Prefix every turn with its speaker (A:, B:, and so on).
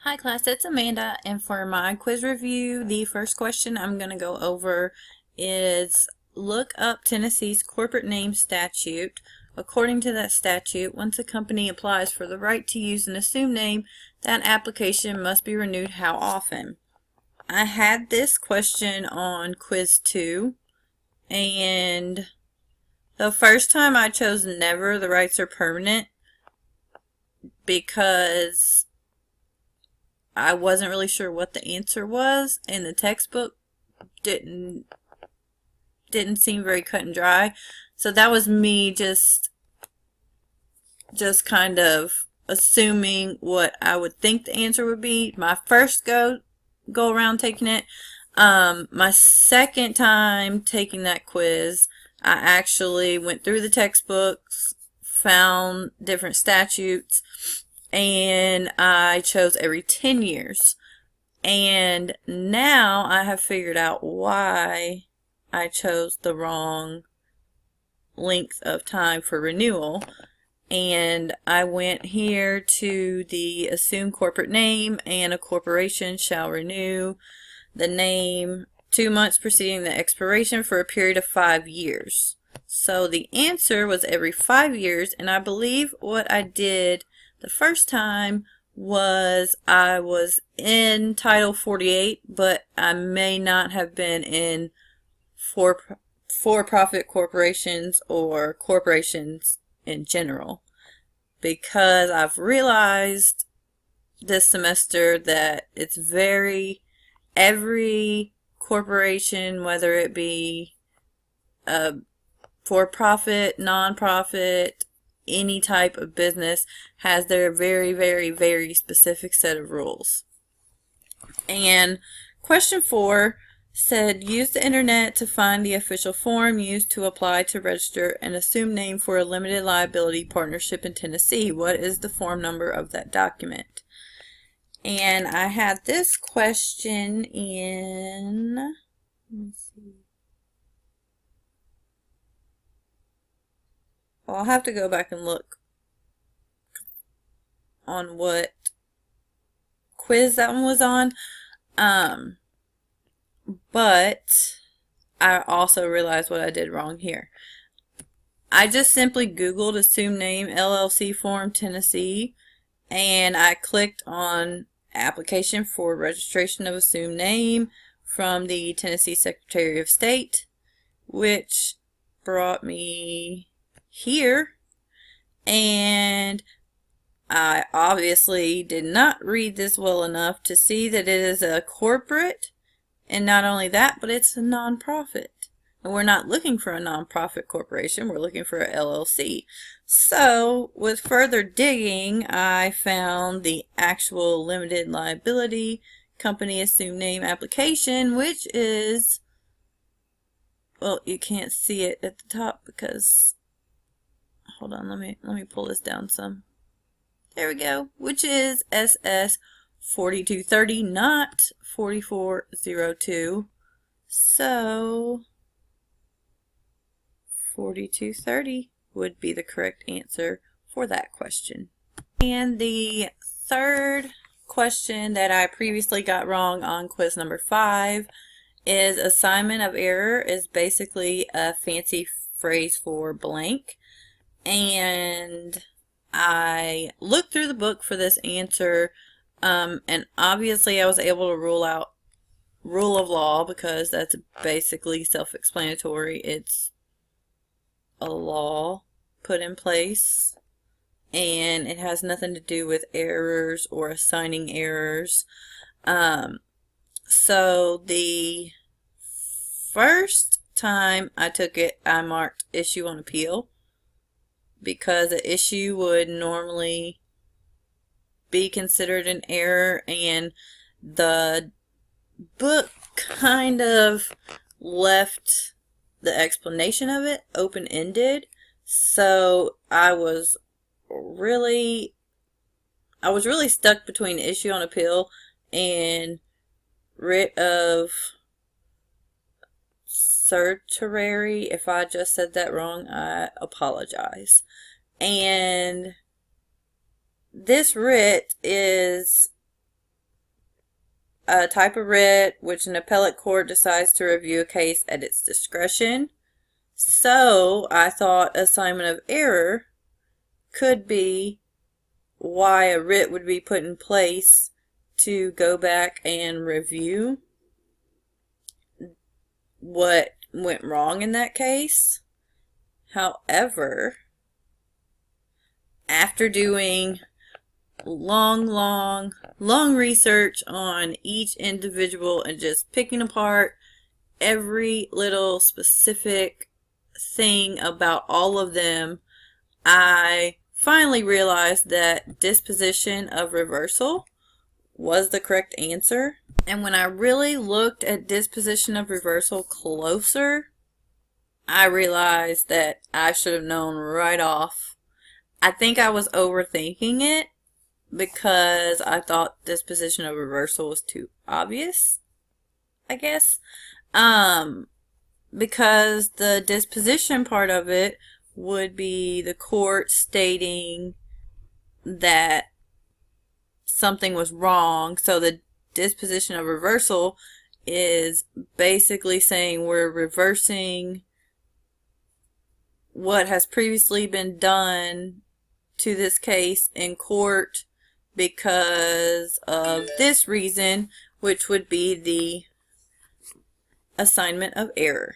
A: Hi class, it's Amanda, and for my quiz review, the first question I'm going to go over is look up Tennessee's corporate name statute. According to that statute, once a company applies for the right to use an assumed name, that application must be renewed how often? I had this question on quiz 2, and the first time I chose never, the rights are permanent, because I wasn't really sure what the answer was, and the textbook didn't seem very cut and dry. So that was me just kind of assuming what I would think the answer would be. My first go around taking it. My second time taking that quiz, I actually went through the textbooks, found different statutes, and I chose every 10 years. And now I have figured out why I chose the wrong length of time for renewal. And I went here to the assumed corporate name, and a corporation shall renew the name 2 months preceding the expiration for a period of 5 years. So the answer was every 5 years, and I believe what I did the first time was I was in Title 48, but I may not have been in for-profit corporations or corporations in general, because I've realized this semester that it's every corporation, whether it be a for-profit, non-profit, any type of business, has their very, very, very specific set of rules. And question 4 said, use the internet to find the official form used to apply to register an assumed name for a limited liability partnership in Tennessee. What is the form number of that document? And I had this question in, let me see. Well, I'll have to go back and look on what quiz that one was on. But I also realized what I did wrong here. I just simply Googled assumed name LLC form Tennessee, and I clicked on application for registration of assumed name from the Tennessee Secretary of State, which brought me here. And I obviously did not read this well enough to see that it is a corporate, and not only that, but it's a nonprofit. And we're not looking for a nonprofit corporation, we're looking for a LLC. So, with further digging, I found the actual limited liability company assumed name application, which is, well, you can't see it at the top because, hold on, let me pull this down some. There we go, which is SS 4230, not 4402. So 4230 would be the correct answer for that question. And the third question that I previously got wrong on quiz number 5 is assignment of error is basically a fancy phrase for blank. And I looked through the book for this answer, and obviously I was able to rule out rule of law, because that's basically self-explanatory. It's a law put in place, and it has nothing to do with errors or assigning errors. So the first time I took it, I marked issue on appeal, because an issue would normally be considered an error, and the book kind of left the explanation of it open-ended. So I was really stuck between issue on appeal and writ of certiorari. If I just said that wrong, I apologize. And this writ is a type of writ which an appellate court decides to review a case at its discretion. So I thought assignment of error could be why a writ would be put in place to go back and review what went wrong in that case. However, after doing long research on each individual and just picking apart every little specific thing about all of them, I finally realized that disposition of reversal was the correct answer. And when I really looked at disposition of reversal closer, I realized that I should have known right off. I think I was overthinking it because I thought disposition of reversal was too obvious, I guess. Because the disposition part of it would be the court stating that something was wrong. So the disposition of reversal is basically saying we're reversing what has previously been done to this case in court because of this reason, which would be the assignment of error.